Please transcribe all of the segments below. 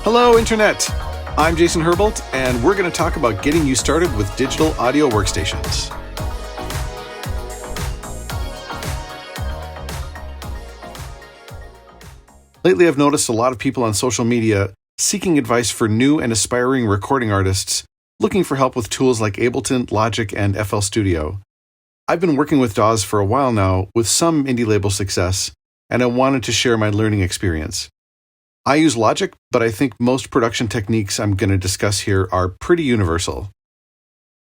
Hello, Internet! I'm Jason Herbold, and we're going to talk about getting you started with digital audio workstations. Lately, I've noticed a lot of people on social media seeking advice for new and aspiring recording artists looking for help with tools like Ableton, Logic, and FL Studio. I've been working with DAWs for a while now with some indie label success, and I wanted to share my learning experience. I use Logic, but I think most production techniques I'm going to discuss here are pretty universal.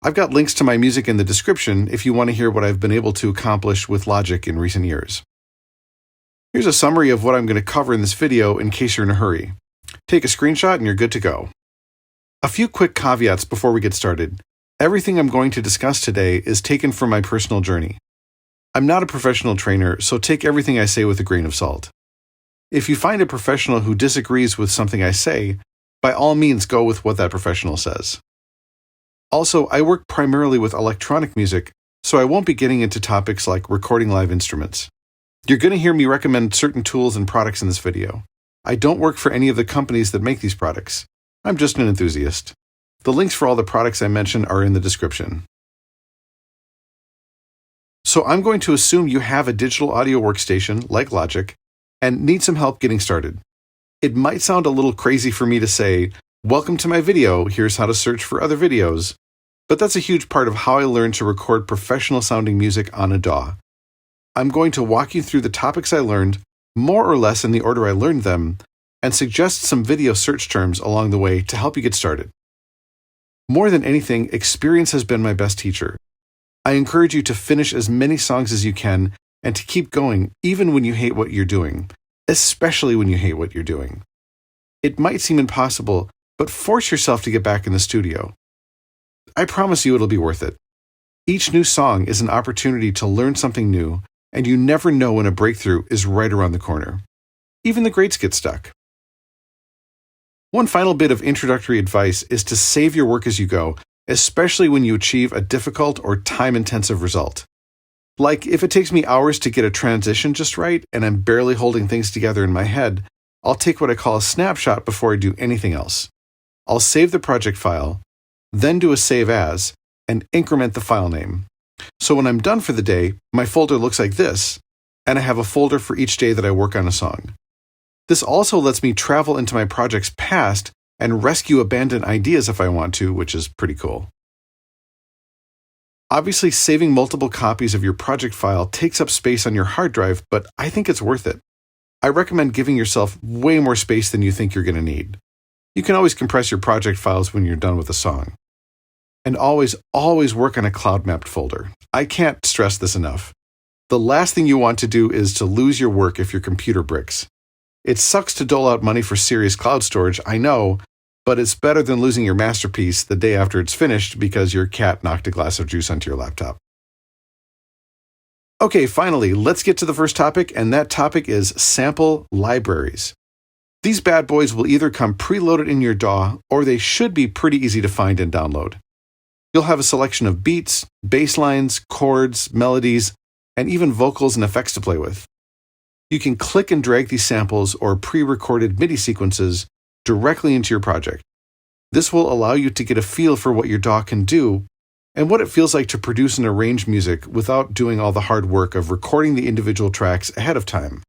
I've got links to my music in the description if you want to hear what I've been able to accomplish with Logic in recent years. Here's a summary of what I'm going to cover in this video in case you're in a hurry. Take a screenshot and you're good to go. A few quick caveats before we get started. Everything I'm going to discuss today is taken from my personal journey. I'm not a professional trainer, so take everything I say with a grain of salt. If you find a professional who disagrees with something I say, by all means go with what that professional says. Also, I work primarily with electronic music, so I won't be getting into topics like recording live instruments. You're going to hear me recommend certain tools and products in this video. I don't work for any of the companies that make these products. I'm just an enthusiast. The links for all the products I mention are in the description. So I'm going to assume you have a digital audio workstation like Logic and need some help getting started. It might sound a little crazy for me to say, welcome to my video, here's how to search for other videos, but that's a huge part of how I learned to record professional sounding music on a DAW. I'm going to walk you through the topics I learned, more or less in the order I learned them, and suggest some video search terms along the way to help you get started. More than anything, experience has been my best teacher. I encourage you to finish as many songs as you can and to keep going even when you hate what you're doing, especially when you hate what you're doing. It might seem impossible, but force yourself to get back in the studio. I promise you it'll be worth it. Each new song is an opportunity to learn something new, and you never know when a breakthrough is right around the corner. Even the greats get stuck. One final bit of introductory advice is to save your work as you go, especially when you achieve a difficult or time-intensive result. Like if it takes me hours to get a transition just right and I'm barely holding things together in my head, I'll take what I call a snapshot before I do anything else. I'll save the project file, then do a save as, and increment the file name. So when I'm done for the day, my folder looks like this, and I have a folder for each day that I work on a song. This also lets me travel into my project's past and rescue abandoned ideas if I want to, which is pretty cool. Obviously, saving multiple copies of your project file takes up space on your hard drive, but I think it's worth it. I recommend giving yourself way more space than you think you're going to need. You can always compress your project files when you're done with a song. And always work on a cloud-mapped folder. I can't stress this enough. The last thing you want to do is to lose your work if your computer bricks. It sucks to dole out money for serious cloud storage, I know, but it's better than losing your masterpiece the day after it's finished because your cat knocked a glass of juice onto your laptop. Okay, finally, let's get to the first topic, and that topic is sample libraries. These bad boys will either come preloaded in your DAW, or they should be pretty easy to find and download. You'll have a selection of beats, bass lines, chords, melodies, and even vocals and effects to play with. You can click and drag these samples or pre-recorded MIDI sequences directly into your project. This will allow you to get a feel for what your DAW can do and what it feels like to produce and arrange music without doing all the hard work of recording the individual tracks ahead of time.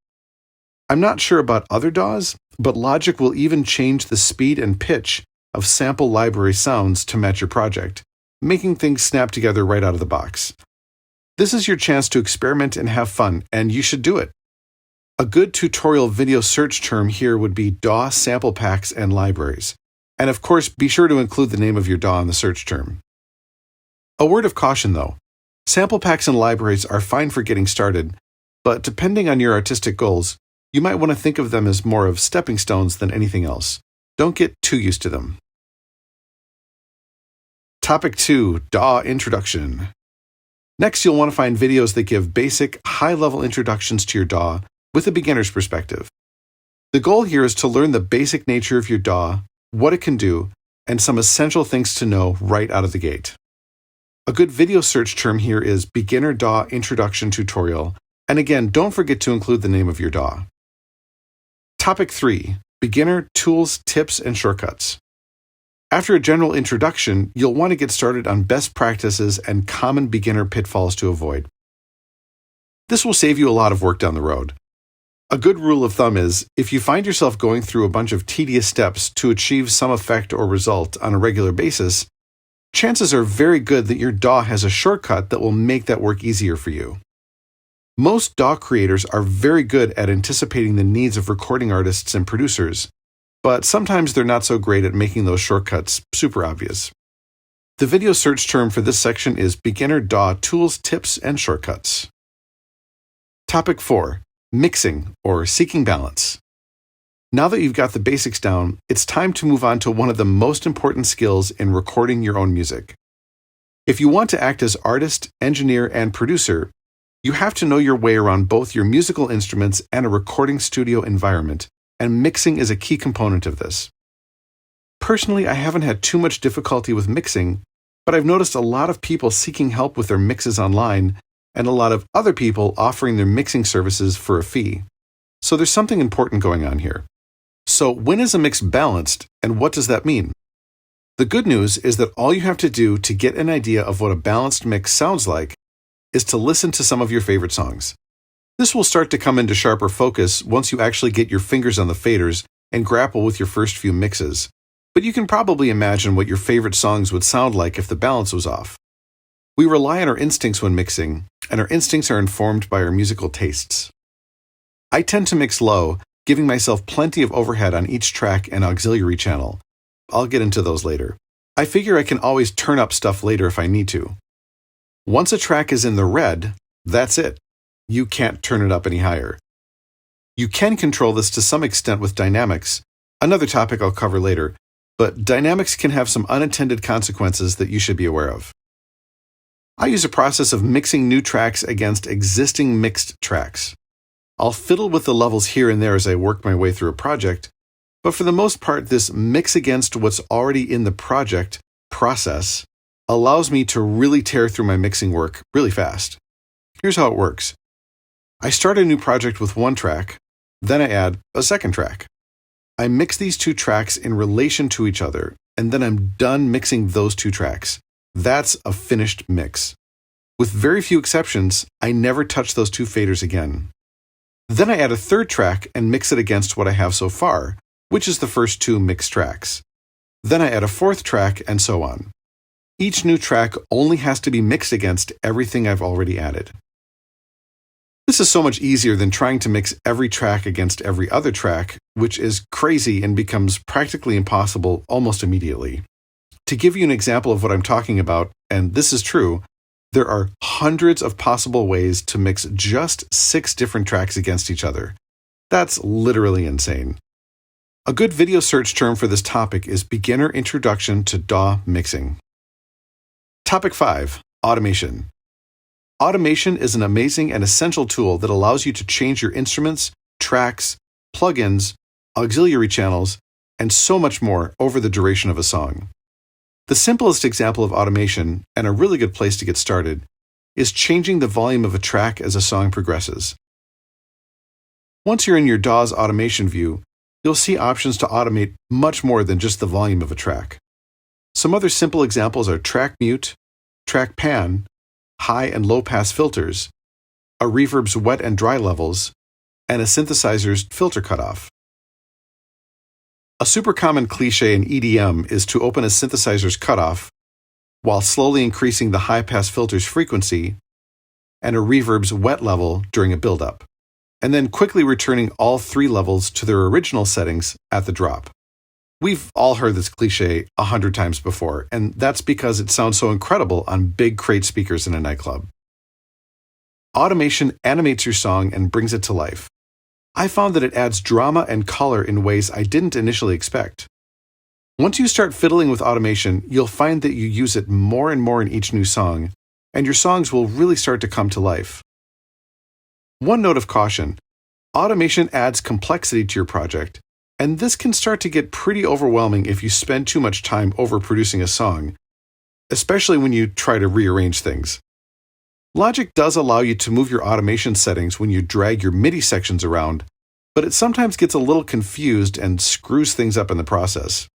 I'm not sure about other DAWs, but Logic will even change the speed and pitch of sample library sounds to match your project, making things snap together right out of the box. This is your chance to experiment and have fun, and you should do it. A good tutorial video search term here would be DAW sample packs and libraries. And of course, be sure to include the name of your DAW in the search term. A word of caution though, sample packs and libraries are fine for getting started, but depending on your artistic goals, you might want to think of them as more of stepping stones than anything else. Don't get too used to them. Topic 2, DAW Introduction. Next, you'll want to find videos that give basic, high-level introductions to your DAW with a beginner's perspective. The goal here is to learn the basic nature of your DAW, what it can do, and some essential things to know right out of the gate. A good video search term here is Beginner DAW Introduction Tutorial, and again, don't forget to include the name of your DAW. Topic 3, Beginner Tools, Tips, and Shortcuts. After a general introduction, you'll want to get started on best practices and common beginner pitfalls to avoid. This will save you a lot of work down the road. A good rule of thumb is, if you find yourself going through a bunch of tedious steps to achieve some effect or result on a regular basis, chances are very good that your DAW has a shortcut that will make that work easier for you. Most DAW creators are very good at anticipating the needs of recording artists and producers, but sometimes they're not so great at making those shortcuts super obvious. The video search term for this section is Beginner DAW Tools, Tips, and Shortcuts. Topic 4. Mixing, or seeking balance. Now that you've got the basics down, it's time to move on to one of the most important skills in recording your own music. If you want to act as artist, engineer, and producer, you have to know your way around both your musical instruments and a recording studio environment, and mixing is a key component of this. Personally, I haven't had too much difficulty with mixing, but I've noticed a lot of people seeking help with their mixes online, and a lot of other people offering their mixing services for a fee. So there's something important going on here. So when is a mix balanced, and what does that mean? The good news is that all you have to do to get an idea of what a balanced mix sounds like is to listen to some of your favorite songs. This will start to come into sharper focus once you actually get your fingers on the faders and grapple with your first few mixes, but you can probably imagine what your favorite songs would sound like if the balance was off. We rely on our instincts when mixing, and our instincts are informed by our musical tastes. I tend to mix low, giving myself plenty of overhead on each track and auxiliary channel. I'll get into those later. I figure I can always turn up stuff later if I need to. Once a track is in the red, that's it. You can't turn it up any higher. You can control this to some extent with dynamics, another topic I'll cover later, but dynamics can have some unintended consequences that you should be aware of. I use a process of mixing new tracks against existing mixed tracks. I'll fiddle with the levels here and there as I work my way through a project, but for the most part, this mix against what's already in the project process allows me to really tear through my mixing work really fast. Here's how it works. I start a new project with one track, then I add a second track. I mix these two tracks in relation to each other, and then I'm done mixing those two tracks. That's a finished mix. With very few exceptions, I never touch those two faders again. Then I add a third track and mix it against what I have so far, which is the first two mixed tracks. Then I add a fourth track, and so on. Each new track only has to be mixed against everything I've already added. This is so much easier than trying to mix every track against every other track, which is crazy and becomes practically impossible almost immediately. To give you an example of what I'm talking about, and this is true, there are hundreds of possible ways to mix just 6 different tracks against each other. That's literally insane. A good video search term for this topic is Beginner Introduction to DAW Mixing. Topic 5. Automation. Automation is an amazing and essential tool that allows you to change your instruments, tracks, plugins, auxiliary channels, and so much more over the duration of a song. The simplest example of automation, and a really good place to get started, is changing the volume of a track as a song progresses. Once you're in your DAW's automation view, you'll see options to automate much more than just the volume of a track. Some other simple examples are track mute, track pan, high and low pass filters, a reverb's wet and dry levels, and a synthesizer's filter cutoff. A super common cliche in EDM is to open a synthesizer's cutoff while slowly increasing the high pass filter's frequency and a reverb's wet level during a build-up, and then quickly returning all 3 levels to their original settings at the drop. We've all heard this cliche 100 times before, and that's because it sounds so incredible on big crate speakers in a nightclub. Automation animates your song and brings it to life. I found that it adds drama and color in ways I didn't initially expect. Once you start fiddling with automation, you'll find that you use it more and more in each new song, and your songs will really start to come to life. One note of caution: automation adds complexity to your project, and this can start to get pretty overwhelming if you spend too much time overproducing a song, especially when you try to rearrange things. Logic does allow you to move your automation settings when you drag your MIDI sections around, but it sometimes gets a little confused and screws things up in the process.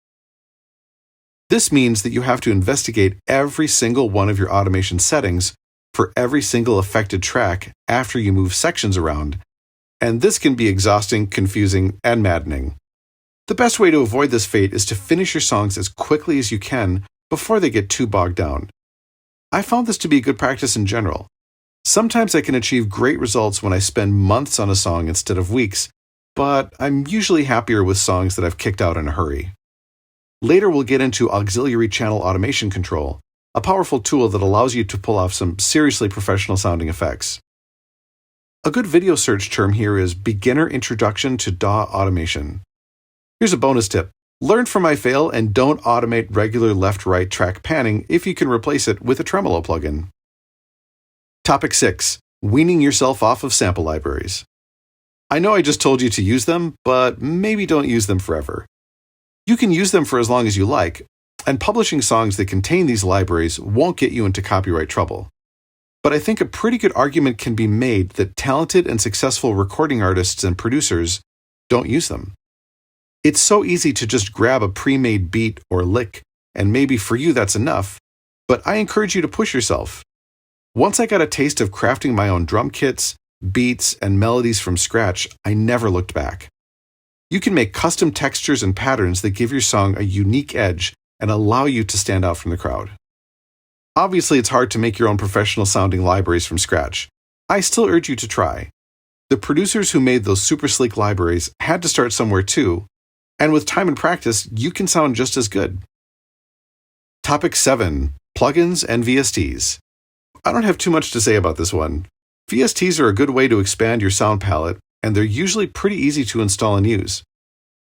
This means that you have to investigate every single one of your automation settings for every single affected track after you move sections around, and this can be exhausting, confusing, and maddening. The best way to avoid this fate is to finish your songs as quickly as you can before they get too bogged down. I found this to be good practice in general. Sometimes I can achieve great results when I spend months on a song instead of weeks, but I'm usually happier with songs that I've kicked out in a hurry. Later we'll get into auxiliary channel automation control, a powerful tool that allows you to pull off some seriously professional sounding effects. A good video search term here is Beginner Introduction to DAW Automation. Here's a bonus tip. Learn from my fail and don't automate regular left-right track panning if you can replace it with a tremolo plugin. Topic 6. Weaning yourself off of sample libraries. I know I just told you to use them, but maybe don't use them forever. You can use them for as long as you like, and publishing songs that contain these libraries won't get you into copyright trouble. But I think a pretty good argument can be made that talented and successful recording artists and producers don't use them. It's so easy to just grab a pre-made beat or lick, and maybe for you that's enough, but I encourage you to push yourself. Once I got a taste of crafting my own drum kits, beats, and melodies from scratch, I never looked back. You can make custom textures and patterns that give your song a unique edge and allow you to stand out from the crowd. Obviously, it's hard to make your own professional-sounding libraries from scratch. I still urge you to try. The producers who made those super sleek libraries had to start somewhere too, and with time and practice, you can sound just as good. Topic 7. Plugins and VSTs. I don't have too much to say about this one. VSTs are a good way to expand your sound palette, and they're usually pretty easy to install and use.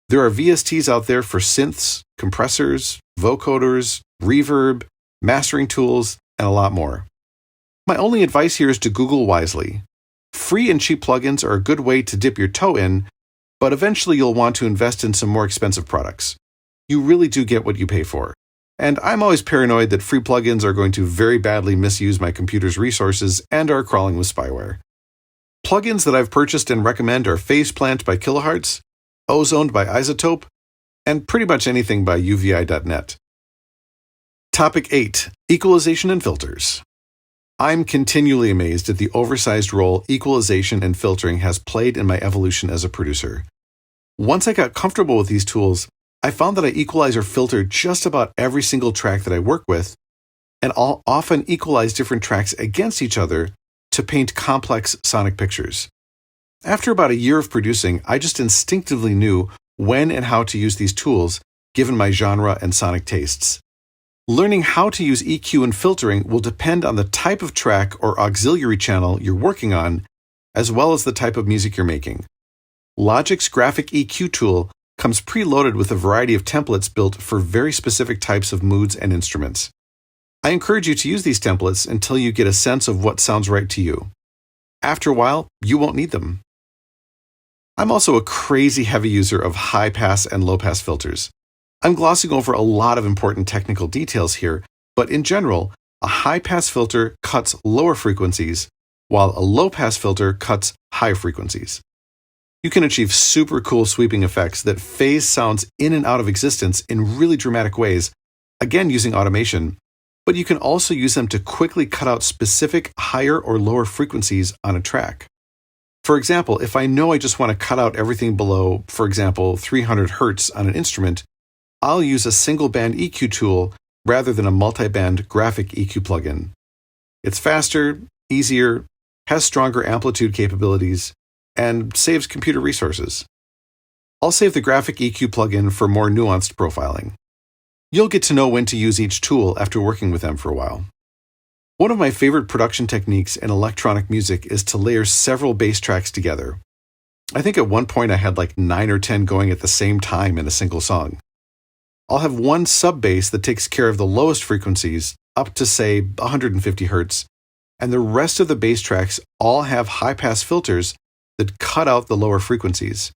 There are VSTs out there for synths, compressors, vocoders, reverb, mastering tools, and a lot more. My only advice here is to Google wisely. Free and cheap plugins are a good way to dip your toe in, but eventually you'll want to invest in some more expensive products. You really do get what you pay for. And I'm always paranoid that free plugins are going to very badly misuse my computer's resources and are crawling with spyware. Plugins that I've purchased and recommend are Phaseplant by Kilohertz, Ozoned by Isotope, and pretty much anything by uvi.net. Topic 8. Equalization and Filters. I'm continually amazed at the oversized role equalization and filtering has played in my evolution as a producer. Once I got comfortable with these tools, I found that I equalize or filter just about every single track that I work with, and I'll often equalize different tracks against each other to paint complex sonic pictures. After about a year of producing, I just instinctively knew when and how to use these tools, given my genre and sonic tastes. Learning how to use EQ and filtering will depend on the type of track or auxiliary channel you're working on, as well as the type of music you're making. Logic's graphic EQ tool comes preloaded with a variety of templates built for very specific types of moods and instruments. I encourage you to use these templates until you get a sense of what sounds right to you. After a while, you won't need them. I'm also a crazy heavy user of high-pass and low-pass filters. I'm glossing over a lot of important technical details here, but in general, a high-pass filter cuts lower frequencies, while a low-pass filter cuts higher frequencies. You can achieve super cool sweeping effects that phase sounds in and out of existence in really dramatic ways, again using automation, but you can also use them to quickly cut out specific higher or lower frequencies on a track. For example, if I know I just want to cut out everything below, for example, 300 Hz on an instrument, I'll use a single band EQ tool rather than a multi-band graphic EQ plugin. It's faster, easier, has stronger amplitude capabilities, and saves computer resources. I'll save the graphic EQ plugin for more nuanced profiling. You'll get to know when to use each tool after working with them for a while. One of my favorite production techniques in electronic music is to layer several bass tracks together. I think at one point I had like 9 or 10 going at the same time in a single song. I'll have one sub-bass that takes care of the lowest frequencies, up to say 150 Hz, and the rest of the bass tracks all have high-pass filters that cut out the lower frequencies.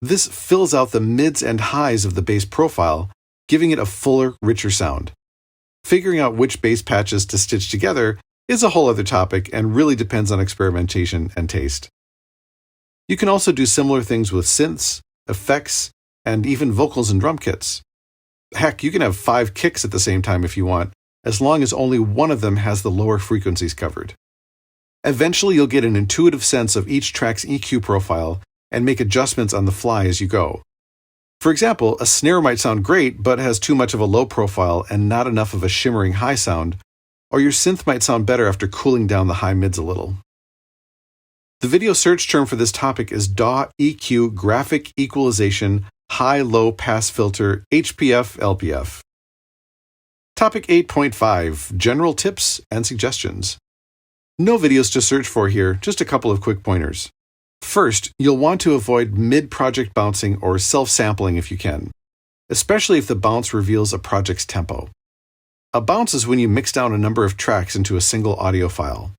This fills out the mids and highs of the bass profile, giving it a fuller, richer sound. Figuring out which bass patches to stitch together is a whole other topic and really depends on experimentation and taste. You can also do similar things with synths, effects, and even vocals and drum kits. Heck, you can have 5 kicks at the same time if you want, as long as only one of them has the lower frequencies covered. Eventually, you'll get an intuitive sense of each track's EQ profile and make adjustments on the fly as you go. For example, a snare might sound great but has too much of a low profile and not enough of a shimmering high sound, or your synth might sound better after cooling down the high mids a little. The video search term for this topic is DAW EQ Graphic Equalization High-Low Pass Filter HPF/LPF. Topic 8.5 General Tips and Suggestions. No videos to search for here, just a couple of quick pointers. First, you'll want to avoid mid-project bouncing or self-sampling if you can, especially if the bounce reveals a project's tempo. A bounce is when you mix down a number of tracks into a single audio file.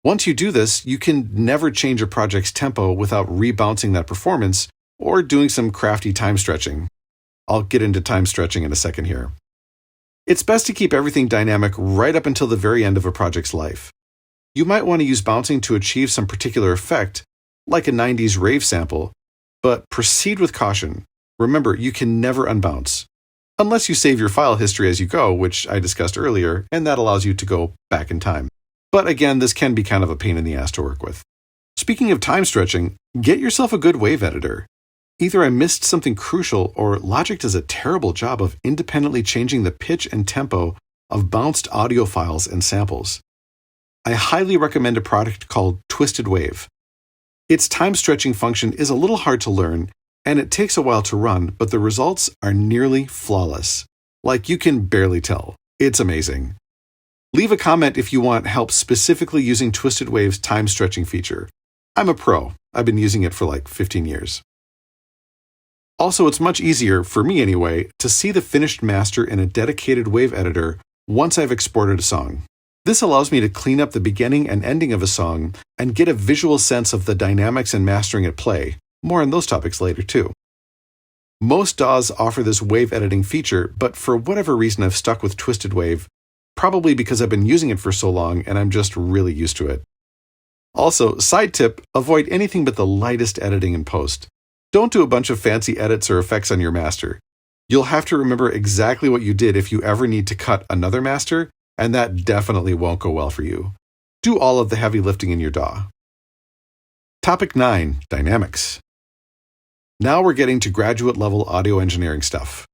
Once you do this, you can never change a project's tempo without rebouncing that performance or doing some crafty time stretching. I'll get into time stretching in a second here. It's best to keep everything dynamic right up until the very end of a project's life. You might want to use bouncing to achieve some particular effect, like a 90s rave sample, but proceed with caution. Remember, you can never unbounce, unless you save your file history as you go, which I discussed earlier, and that allows you to go back in time. But again, this can be kind of a pain in the ass to work with. Speaking of time stretching, get yourself a good wave editor. Either I missed something crucial, or Logic does a terrible job of independently changing the pitch and tempo of bounced audio files and samples. I highly recommend a product called Twisted Wave. Its time stretching function is a little hard to learn, and it takes a while to run, but the results are nearly flawless. Like you can barely tell. It's amazing. Leave a comment if you want help specifically using Twisted Wave's time stretching feature. I'm a pro. I've been using it for like 15 years. Also, it's much easier, for me anyway, to see the finished master in a dedicated wave editor once I've exported a song. This allows me to clean up the beginning and ending of a song and get a visual sense of the dynamics and mastering at play. More on those topics later too. Most DAWs offer this wave editing feature, but for whatever reason I've stuck with Twisted Wave, probably because I've been using it for so long and I'm just really used to it. Also, side tip, avoid anything but the lightest editing in post. Don't do a bunch of fancy edits or effects on your master. You'll have to remember exactly what you did if you ever need to cut another master, and that definitely won't go well for you. Do all of the heavy lifting in your DAW. Topic 9, Dynamics. Now we're getting to graduate level audio engineering stuff.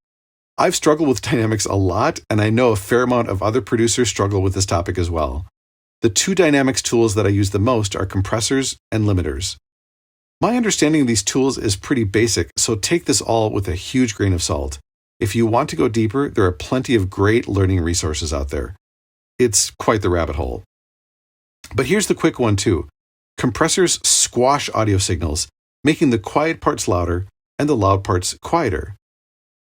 I've struggled with dynamics a lot, and I know a fair amount of other producers struggle with this topic as well. The 2 dynamics tools that I use the most are compressors and limiters. My understanding of these tools is pretty basic, so take this all with a huge grain of salt. If you want to go deeper, there are plenty of great learning resources out there. It's quite the rabbit hole. But here's the quick one too. Compressors squash audio signals, making the quiet parts louder and the loud parts quieter.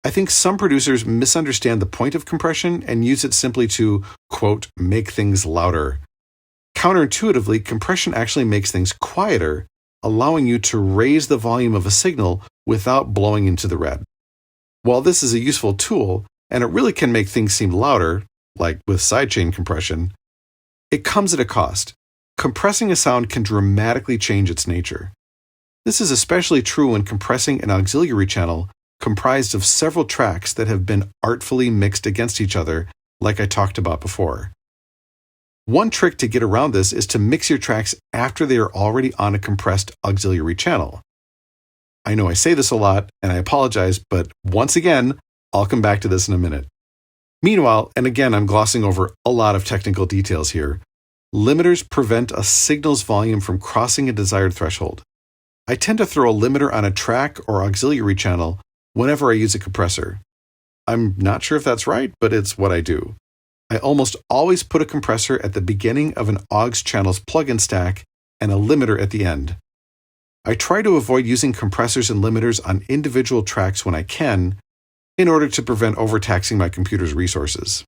I think some producers misunderstand the point of compression and use it simply to, quote, make things louder. Counterintuitively, compression actually makes things quieter, allowing you to raise the volume of a signal without blowing into the red. While this is a useful tool, and it really can make things seem louder, like with sidechain compression, it comes at a cost. Compressing a sound can dramatically change its nature. This is especially true when compressing an auxiliary channel comprised of several tracks that have been artfully mixed against each other, like I talked about before. One trick to get around this is to mix your tracks after they are already on a compressed auxiliary channel. I know I say this a lot, and I apologize, but once again, I'll come back to this in a minute. Meanwhile, and again I'm glossing over a lot of technical details here, limiters prevent a signal's volume from crossing a desired threshold. I tend to throw a limiter on a track or auxiliary channel whenever I use a compressor. I'm not sure if that's right, but it's what I do. I almost always put a compressor at the beginning of an aux channel's plugin stack and a limiter at the end. I try to avoid using compressors and limiters on individual tracks when I can, in order to prevent overtaxing my computer's resources.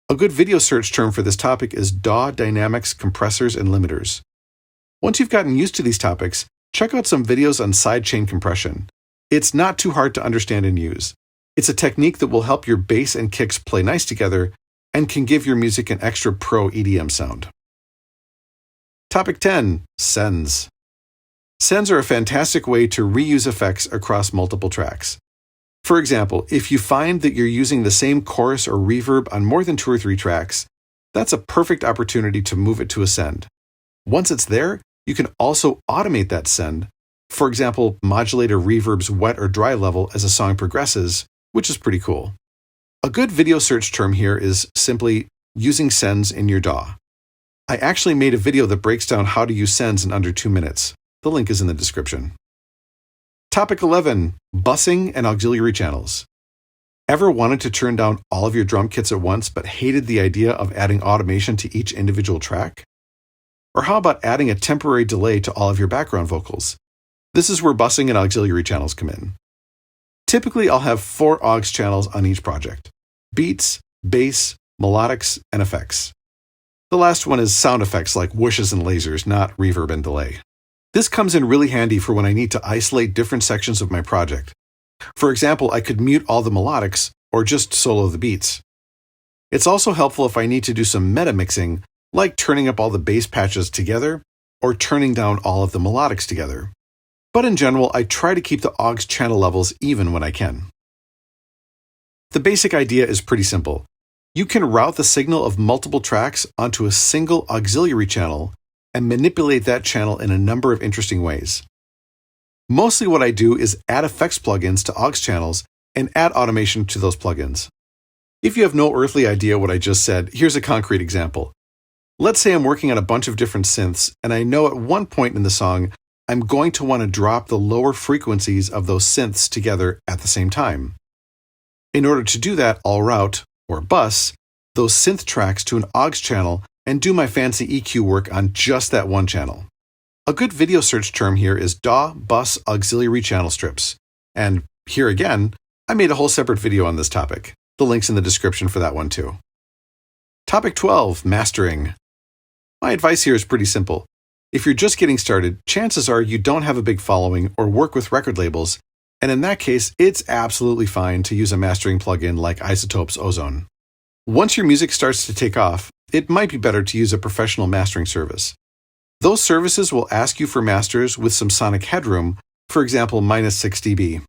A good video search term for this topic is DAW Dynamics Compressors and Limiters. Once you've gotten used to these topics, check out some videos on sidechain compression. It's not too hard to understand and use. It's a technique that will help your bass and kicks play nice together and can give your music an extra pro EDM sound. Topic 10, Sends. Sends are a fantastic way to reuse effects across multiple tracks. For example, if you find that you're using the same chorus or reverb on more than 2 or 3 tracks, that's a perfect opportunity to move it to a send. Once it's there, you can also automate that send. For example, modulate a reverb's wet or dry level as a song progresses, which is pretty cool. A good video search term here is simply using sends in your DAW. I actually made a video that breaks down how to use sends in under 2 minutes. The link is in the description. Topic 11, busing and auxiliary channels. Ever wanted to turn down all of your drum kits at once but hated the idea of adding automation to each individual track? Or how about adding a temporary delay to all of your background vocals? This is where busing and auxiliary channels come in. Typically, I'll have 4 aux channels on each project: beats, bass, melodics, and effects. The last one is sound effects like whooshes and lasers, not reverb and delay. This comes in really handy for when I need to isolate different sections of my project. For example, I could mute all the melodics or just solo the beats. It's also helpful if I need to do some meta mixing, like turning up all the bass patches together or turning down all of the melodics together. But in general, I try to keep the aux channel levels even when I can. The basic idea is pretty simple. You can route the signal of multiple tracks onto a single auxiliary channel and manipulate that channel in a number of interesting ways. Mostly what I do is add effects plugins to aux channels and add automation to those plugins. If you have no earthly idea what I just said, here's a concrete example. Let's say I'm working on a bunch of different synths, and I know at one point in the song, I'm going to want to drop the lower frequencies of those synths together at the same time. In order to do that, I'll route, or bus, those synth tracks to an aux channel and do my fancy EQ work on just that one channel. A good video search term here is DAW bus auxiliary channel strips. And here again, I made a whole separate video on this topic. The link's in the description for that one too. Topic 12, mastering. My advice here is pretty simple. If you're just getting started, chances are you don't have a big following or work with record labels, and in that case, it's absolutely fine to use a mastering plugin like Isotope's Ozone. Once your music starts to take off, it might be better to use a professional mastering service. Those services will ask you for masters with some sonic headroom, for example, -6 dB.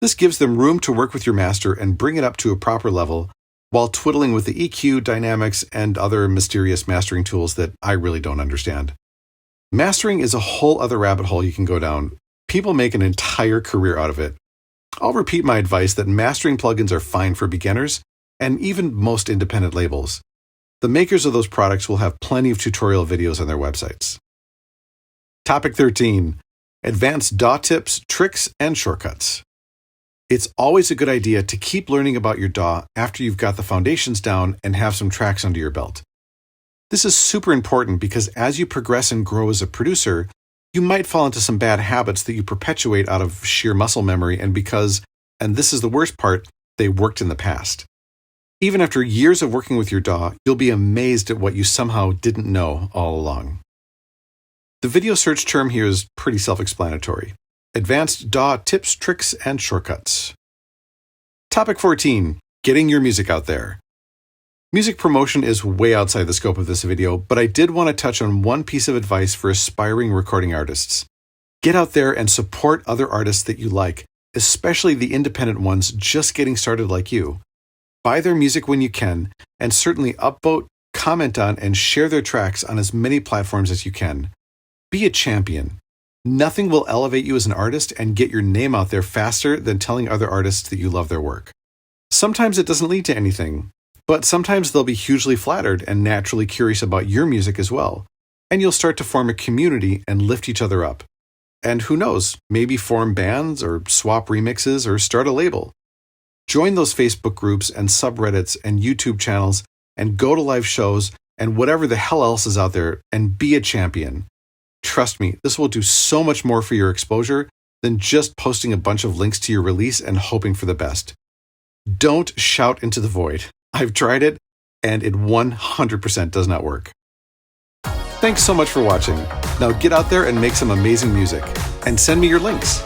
This gives them room to work with your master and bring it up to a proper level while twiddling with the EQ, dynamics, and other mysterious mastering tools that I really don't understand. Mastering is a whole other rabbit hole you can go down. People make an entire career out of it. I'll repeat my advice that mastering plugins are fine for beginners and even most independent labels. The makers of those products will have plenty of tutorial videos on their websites. Topic 13, advanced DAW tips, tricks, and shortcuts. It's always a good idea to keep learning about your DAW after you've got the foundations down and have some tracks under your belt. This is super important because as you progress and grow as a producer, you might fall into some bad habits that you perpetuate out of sheer muscle memory and because, and this is the worst part, they worked in the past. Even after years of working with your DAW, you'll be amazed at what you somehow didn't know all along. The video search term here is pretty self-explanatory. Advanced DAW tips, tricks, and shortcuts. Topic 14, getting your music out there. Music promotion is way outside the scope of this video, but I did want to touch on one piece of advice for aspiring recording artists. Get out there and support other artists that you like, especially the independent ones just getting started like you. Buy their music when you can, and certainly upvote, comment on, and share their tracks on as many platforms as you can. Be a champion. Nothing will elevate you as an artist and get your name out there faster than telling other artists that you love their work. Sometimes it doesn't lead to anything, but sometimes they'll be hugely flattered and naturally curious about your music as well, and you'll start to form a community and lift each other up. And who knows, maybe form bands or swap remixes or start a label. Join those Facebook groups and subreddits and YouTube channels and go to live shows and whatever the hell else is out there and be a champion. Trust me, this will do so much more for your exposure than just posting a bunch of links to your release and hoping for the best. Don't shout into the void. I've tried it, and it 100% does not work. Thanks so much for watching. Now get out there and make some amazing music, and send me your links.